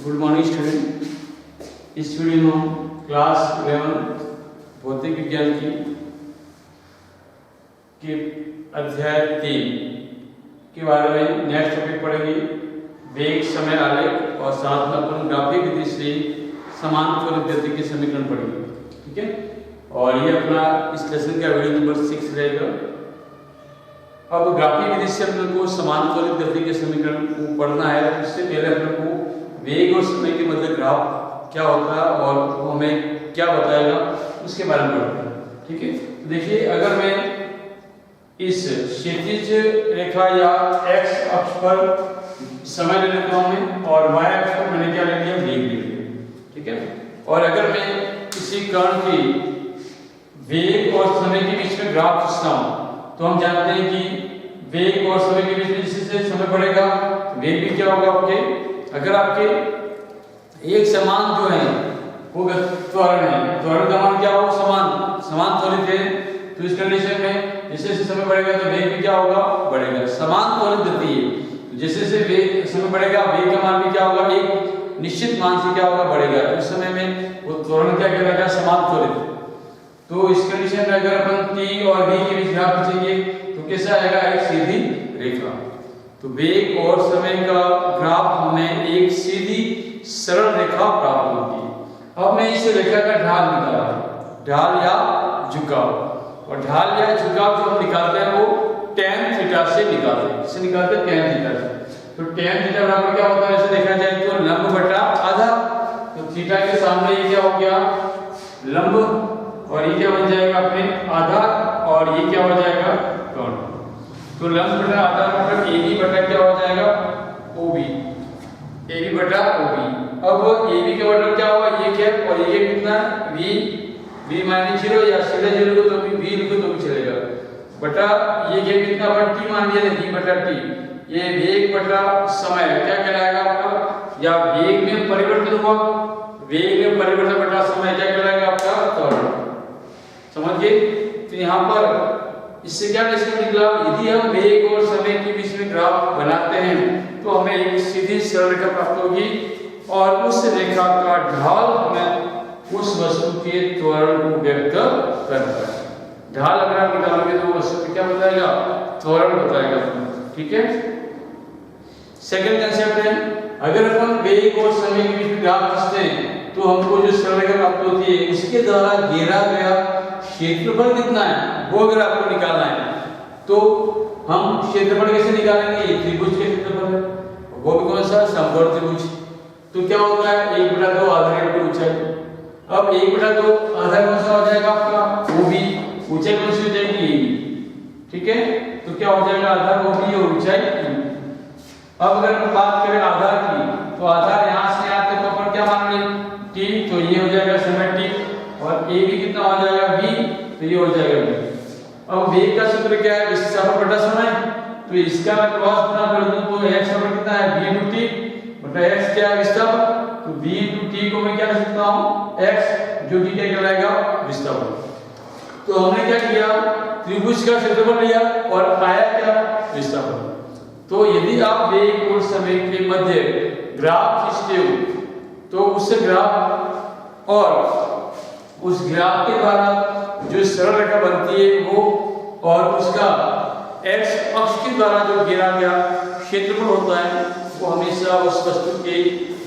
Good morning student. इस video में हम क्लास 11 भौतिक विज्ञान के अध्याय 3 के बारे में नेक्स्ट टॉपिक पढ़ेंगे। वेग, समय आलेख और साथ में अपन ग्राफिक विधि से समान त्वरित गति के समीकरण पढ़ेंगे। ठीक है, और ये अपना इस लेसन का वीडियो नंबर 6 रहेगा। अब ग्राफिक विधि से अपने को समान त्वरित गति के समीकरण को पढ़ना है। इससे पहले अपने को वेग और समय के मध्य ग्राफ क्या होता है और वो हमें क्या बताएगा उसके बारे में पढ़ते हैं। ठीक है, तो देखिए, अगर मैं इस क्षैतिज रेखा या एक्स अक्ष पर समय ले लेता हूं मैं और वाई अक्ष पर मैंने क्या ले लिया, वेग ले लिया। ठीक है, और अगर मैं किसी कण की वेग और समय के बीच में ग्राफ खींचता हूं तो हम जानते हैं कि वेग और समय के बीच में जिससे समय बढ़ेगा वेग भी क्या होगा आपके। अगर आपके एक समान जो है वो त्वरण है, त्वरण का मान क्या हो, समान त्वरित है, तो इस कंडीशन में जैसे जैसे समय बढ़ेगा तो वेग भी क्या होगा, बढ़ेगा। समान त्वरित गति है, तो जैसे जैसे वेग समय बढ़ेगा वेग का मान भी क्या होगा, एक निश्चित मान से क्या होगा, बढ़ेगा। तो इस समय में वो त्वरण क्या कहलाएगा, समान त्वरित। तो इस कंडीशन में अगर अपन t और v के बीच ग्राफ खींचेंगे तो कैसा आएगा, एक सीधी रेखा। तो वेग और समय का ग्राफ हमें एक सीधी सरल रेखा प्राप्त होगी। अब मैं इस रेखा का ढाल निकाला, ढाल या झुकाव, और ढाल या झुकाव जो हम निकालते हैं वो tan थीटा से निकालते हैं। इससे निकालते हैं tan थीटा से। तो tan थीटा बराबर क्या होता है, ऐसे देखा जाए तो लंब बटा आधा। तो थीटा के सामने ये क्या हो गया, लंब, और ये क्या बन जाएगा अपने आधा, और ये क्या हो जाएगा, कोण। तो लंब बटा आधा मतलब AB बटा क्या हो जाएगा, OB, AB बटा OB। अब AB का मतलब क्या होगा, ये क्या, और ये कितना, V माइनस 0 या सीधे 0 को तो भी V लिखो तो भी चलेगा, बटा ये क्या कितना बटा T मान लिया, V बटा T। ये वेग बटा समय क्या कहलाएगा आपका, या वेग में परिवर्तन हुआ, वेग में परिवर्तन बटा समय क्या कहलाएगा आपका, त्वरण। समझ गए। तो यहाँ पर इससे क्या निष्कर्ष निकला, यदि हम वेग और समय के बीच में ग्राफ बनाते हैं तो हमें एक सीधी सरल रेखा प्राप्त होगी, और उस रेखा का ढाल हमें उस वस्तु के त्वरण को व्यक्त करता है। ढाल अगर आप निकालोगे तो वस्तु को क्या बताएगा, त्वरण बताएगा। ठीक है, सेकंड कंसेप्ट है, अगर अपन वेग और समय के बीच में ग्राफ खींचते हैं तो हमको जो सरल रेखा प्राप्त होती है उसके द्वारा घेरा गया क्षेत्रफल कितना है वो अगर आपको निकालना है तो हम क्षेत्रफल कैसे निकालेंगे, त्रिभुज के क्षेत्रफल है, वो भी कौन सा, समकोण त्रिभुज। तो क्या होता है, 1/2 आधार इंटू ऊंचाई। अब 1/2 आधार कौन सा हो जाएगा आपका, OB, ऊंचाई कौन सी हो जाएगी, AB। ठीक है, तो क्या हो जाएगा, आधार OB और ऊंचाई। अब अगर हम बात करें आधार की, तो आधार यहां से यहां तक अपन क्या मान रहे हैं, T, तो ये हो जाएगा समय T, और AB कितना हो जाएगा, V, तो ये हो जाएगा V। अब वेग का सूत्र क्या है, विस्थापन बटा समय। तो इसका मैं क्रॉस गुणा कर दूं तो x बराबर कितना है, v into t, बटा x क्या है, विस्थापन। तो v into t को मैं क्या लिख सकता हूं, x, जो कि क्या कहलाएगा, विस्थापन। तो हमने क्या किया, त्रिभुज का क्षेत्रफल लिया और पाया क्या, विस्थापन। तो यदि आप वेग और समय के मध्य ग्राफ खींचते हो तो उस ग्राफ और उस ग्राफ के द्वारा जो सरल रेखा बनती है वो, और उसका x अक्ष के द्वारा जो घेरा गया क्षेत्रफल होता है वो हमेशा उस वस्तु के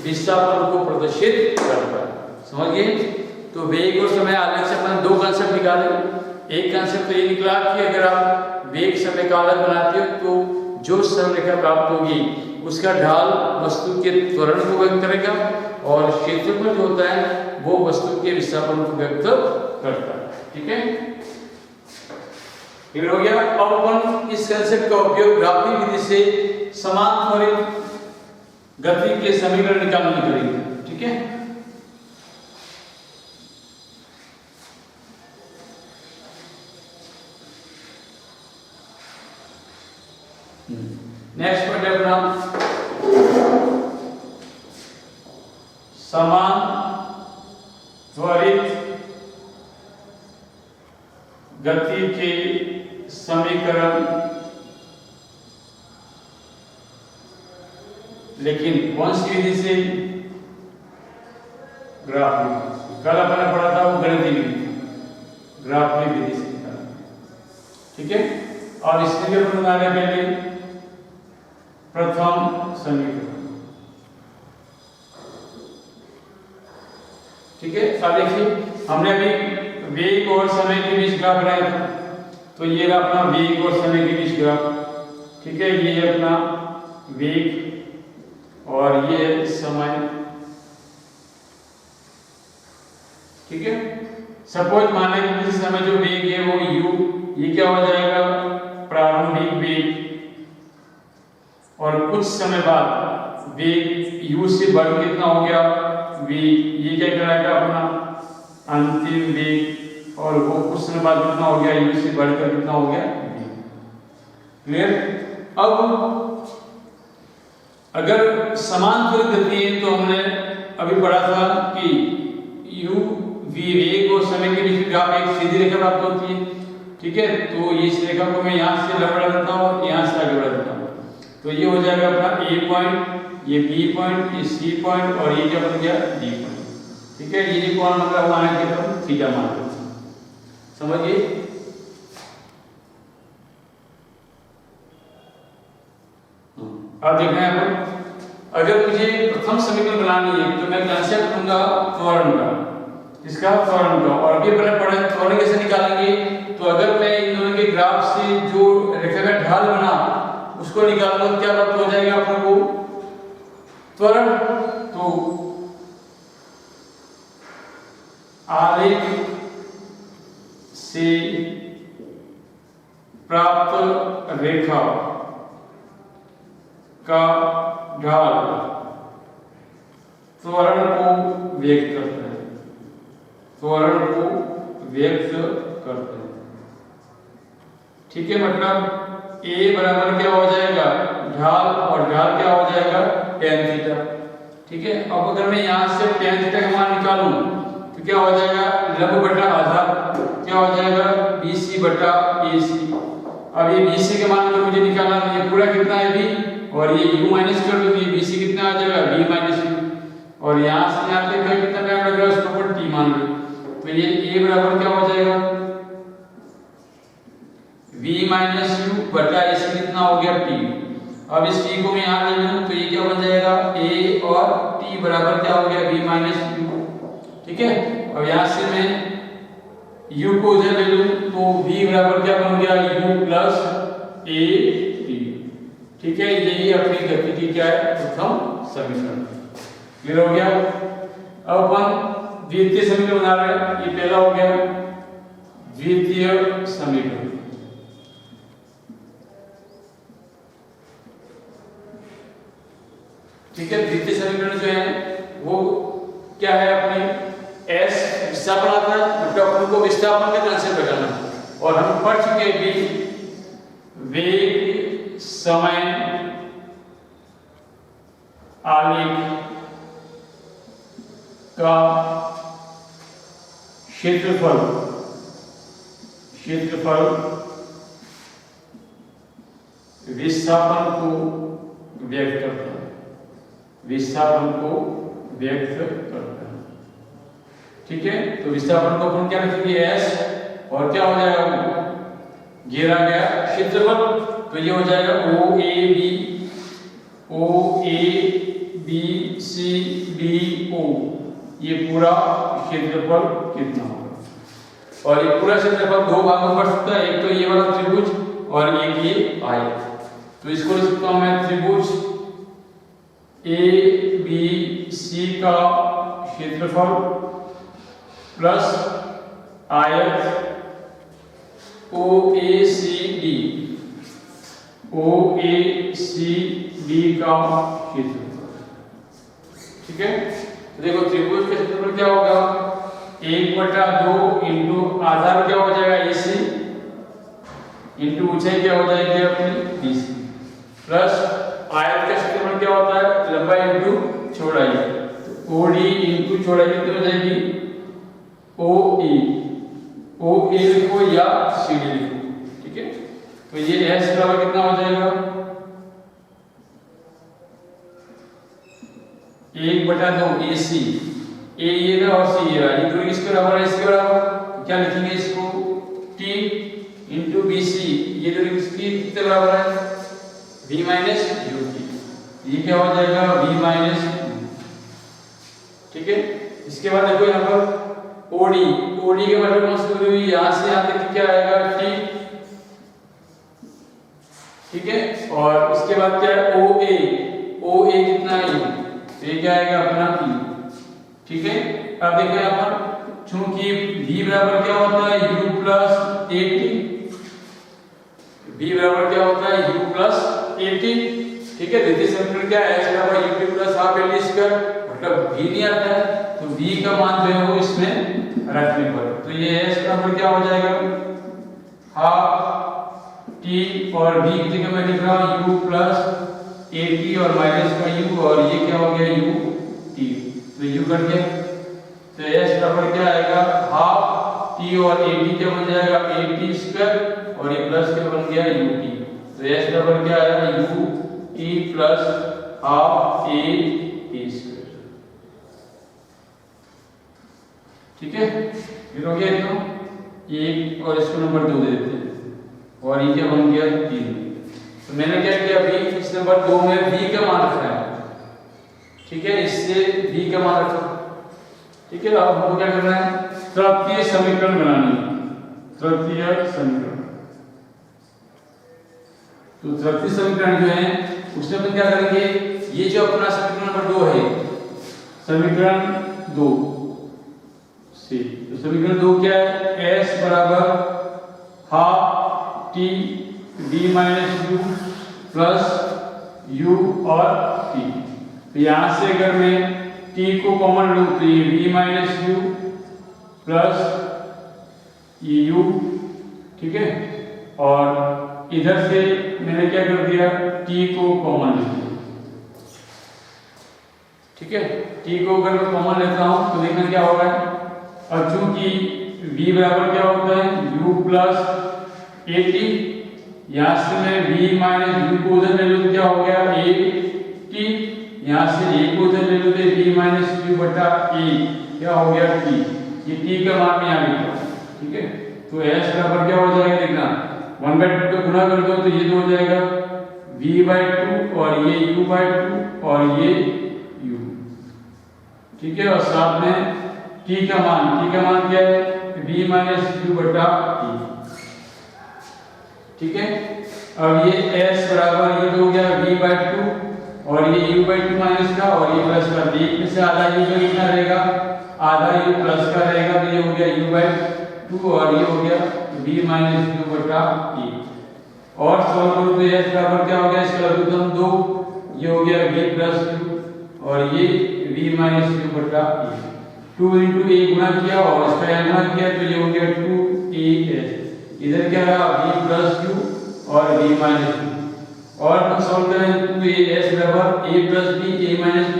विस्थापन को प्रदर्शित करता है। समझ गए। तो वेग और समय आलेख से अपन दो कंसेप्ट निकाले। एक कंसेप्ट तो ये निकला कि अगर आप वेग समय का आलेख बनाते हो तो जो सरल रेखा प्राप्त होगी उसका ढाल वस्तु के त्वरण को व्यक्त करेगा, और क्षेत्रफल जो होता है वो वस्तु के विस्थापन को व्यक्त करता है। ठीक है, क्लियर हो गया। अब अपन इस कंसेप्ट का उपयोग ग्राफिक विधि से समान त्वरित गति के समीकरण निकालने में करेंगे। ठीक है, नेक्स्ट पॉइंट है अपना समान त्वरित गति के समीकरण, लेकिन कौन सी विधि से, ग्राफ विधि। कल अपन ने पढ़ा था वो गणितीय विधि, ग्राफ विधि से निकाला। ठीक है, और इसमें भी अपन बना रहे पहले प्रथम समीकरण। ठीक है, अब देखिए हमने अभी वेग और समय के बीच ग्राफ बनाया था, तो ये रहा अपना वेग और समय के बीच ग्राफ। ठीक है, ये है अपना वेग और ये है समय। ठीक है, सपोज माने कि किसी समय जो वेग है वो u, ये क्या हो जाएगा प्रारंभिक वेग, और कुछ समय बाद वेग u से बढ़ कितना हो गया v, ये क्या कहलाएगा अपना अंतिम वेग, और वो कुछ समय बाद कितना हो गया u से बढ़कर कितना हो गया v। क्लियर। अब अगर समान त्वरित गति है तो हमने अभी पढ़ा था कि u v वेग और समय के बीच ग्राफ एक सीधी रेखा प्राप्त होती है। ठीक है, तो इस रेखा को मैं यहाँ से बढ़ा देता हूँ और यहाँ से आगे बढ़ा देता हूँ, तो ये हो जाएगा अपना a पॉइंट, ये b पॉइंट, ये c पॉइंट, और ये क्या बन गया d पॉइंट। ठीक है, ये कौन मतलब हुआ है कि हम थीटा मान लेते हैं, समझिए। अब देखना है अपन, अगर मुझे प्रथम समीकरण बनानी है तो मैं कंसेप्ट लूंगा त्वरण का, इसका त्वरण का, और अभी अपने पढ़े त्वरण कैसे निकालेंगे। तो अगर मैं इन दोनों के ग्राफ से जो रेखा का ढाल बना उसको निकालूंगा, क्या प्राप्त हो जाएगा अपन को त्वरण। तो आलेख से प्राप्त रेखा का ढाल त्वरण को व्यक्त करता है, त्वरण को व्यक्त करते हैं। ठीक है, मतलब a बराबर क्या हो जाएगा ढाल, और ढाल क्या हो जाएगा tan थीटा। ठीक है, अब अगर मैं यहाँ से tan थीटा का मान निकालूं तो क्या हो जाएगा लंब बटा आधार, क्या हो जाएगा BC बटा AC। अब ये BC के मान को मुझे निकालना है, ये पूरा कितना है b, और ये u माइनस कर दो, ये BC कितना आ जाएगा b माइनस u, और यहाँ से यहाँ तक का कितना टाइम लगेगा उसको पर t मान लो, तो ये a बराबर क्या हो जाएगा v माइनस u बटा AC कितना हो गया t। अब इस t को मैं यहाँ ले लूँ तो ये क्या बन जाएगा a, और t बराबर क्या हो गया v माइनस u। ठीक है, अब यहाँ से मैं u को उधर ले लूँ तो v बराबर क्या बन गया u प्लस a t। ठीक है, यही अपनी गति की क्या है प्रथम समीकरण। क्लियर हो गया। अब अपन द्वितीय समीकरण बना रहे हैं, ये पहला हो गया द्वितीय समीकरण। ठीक है, द्वितीय समीकरण जो है वो क्या है अपनी s विस्थापन आता है, मतलब अपन को विस्थापन का कंसेप्ट लगाना है, और हम पढ़ चुके भी वेग समय आलेख का क्षेत्रफल विस्थापन को व्यक्त करता है, विस्थापन को व्यक्त करता है। ठीक है, तो विस्थापन को अपन क्या लिखेंगे s, और क्या हो जाएगा घेरा गया क्षेत्रफल, तो ये हो जाएगा OABCDO, ये पूरा क्षेत्रफल कितना होगा। और ये पूरा क्षेत्रफल दो भागों में बढ़ सकता है, एक तो ये वाला त्रिभुज और एक ये आयत। तो इसको लिख सकता हूं मैं त्रिभुज ABC का क्षेत्रफल प्लस आयत OACD का क्षेत्रफल। ठीक है, तो देखो त्रिभुज का क्षेत्रफल क्या होगा 1/2 इंटू आधार क्या हो जाएगा AC इंटू ऊंचाई क्या हो जाएगी अपनी BC, प्लस आयत का क्षेत्रफल क्या होता है लंबाई इंटू चौड़ाई, तो OD इंटू चौड़ाई कितनी हो जाएगी OA लिखो या CD लिखो। ठीक है, तो ये S बराबर कितना हो जाएगा 1/2 AC ए ये रहा और सी ये रहा, ये दोनों किसके बराबर है, इसके बराबर। क्या लिखेंगे इसको, टी इंटू बी सी, ये दोनों किसके कितने बराबर है, v माइनस यू टी। ये क्या हो जाएगा, v माइनस, ठीक है। इसके बाद देखो यहाँ पर ओडी, ओडी के मतलब कौन सी दूरी हुई, यहाँ से यहाँ तक क्या आएगा, टी, ठीक है। और इसके बाद क्या है, ओ ए, ओ ए कितना है, तो ये क्या आएगा अपना पी, ठीक है। अब देखो यहाँ पर चूंकि v बराबर क्या होता है, u plus A T, v बराबर क्या होता है, u प्लस ए टी, ठीक है। द्वितीय समीकरण क्या है, s बराबर u T plus half L square, मतलब v नहीं आता है तो v का मान जो है वो इसमें रखने पर, तो ये s बराबर क्या हो जाएगा, हाफ टी, और v की जगह मैं लिख रहा हूँ u प्लस ए टी और माइनस का u, और ये क्या हो गया u टी, तो u कट गया, तो s बराबर क्या आएगा, हाफ टी और ए टी क्या बन जाएगा, ए टी स्क्वायर, और ये प्लस क्या बन गया u टी, तो s बराबर क्या आएगा, u T plus half A T square, ठीक है। फिर हो गया इतना एक, और इसको नंबर 2 दे देते हैं, और ये क्या बन गया 3। तो मैंने क्या किया, v इस नंबर 2 में v का मान रखा है, ठीक है, इससे v का मान रखा, ठीक है। अब हमको क्या करना है, तृतीय समीकरण बनानी है, तृतीय समीकरण। तो तृतीय समीकरण जो है उसमें अपन क्या करेंगे, ये जो अपना समीकरण नंबर 2 है, समीकरण 2 से, तो समीकरण 2 क्या है, s बराबर half T D minus you plus you और टी। तो यहां से अगर मैं t को कॉमन लूं तो ये v माइनस यू प्लस ये u, ठीक है। और इधर से मैंने क्या कर दिया, t को कॉमन ले लिया, ठीक है। t को अगर मैं कॉमन लेता हूं तो देखना क्या होगा, और चूंकि v बराबर क्या होता है, u प्लस ए टी, यहां से मैं v माइनस यू को उधर ले लूं तो क्या हो गया, ए टी, यहां से a को उधर ले लूं तो v माइनस यू बटा ए, क्या हो गया t, ये t का मान यहाँ लिखा, ठीक है। तो s बराबर क्या हो जाएगा, देखना 1/2 को गुणा कर दो तो ये तो हो जाएगा v/2, और ये u/2, और ये u, ठीक है। और साथ में t का मान क्या है, v माइनस यू बटा t, ठीक है। अब ये s बराबर ये तो हो गया v/2, और ये u/2 माइनस का, और ये प्लस का, एक में से आधा u का कितना रहेगा, आधा u प्लस का रहेगा, तो ये हो गया u/2, और ये हो गया v माइनस यू बटा e। और सॉल्व करो तो s बराबर क्या हो गया, इसका लघुत्तम 2, ये हो गया v प्लस यू, और ये v माइनस यू बटा e। 2 इंटू a गुणा किया और इसका यहाँ गुणा किया, तो ये हो गया 2as, इधर क्या रहा v प्लस यू और v माइनस यू। और हम सॉल्व करें तो ये s बराबर a plus b, a minus b,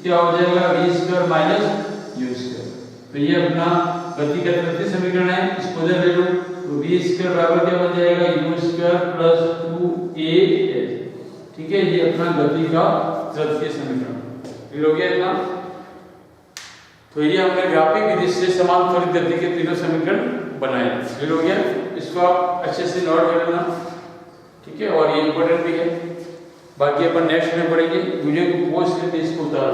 क्या हो जाएगा, v square minus you square. तो ये अपना गति का तृतीय समीकरण है, इसको उधर ले लो तो v स्क्वायर बराबर क्या बन जाएगा, u स्क्वायर प्लस 2as, ठीक है। ये अपना गति का तृतीय समीकरण फिर हो गया इतना। तो ये हमने ग्राफिक विधि से समान त्वरित गति के तीनों समीकरण बनाए, फिर हो गया। इसको आप अच्छे से नोट कर लेना, ठीक है, और ये इंपॉर्टेंट भी है। बाकी अपन नेक्स्ट में पढ़ेंगे, वीडियो को पोस्ट करके इसको उतार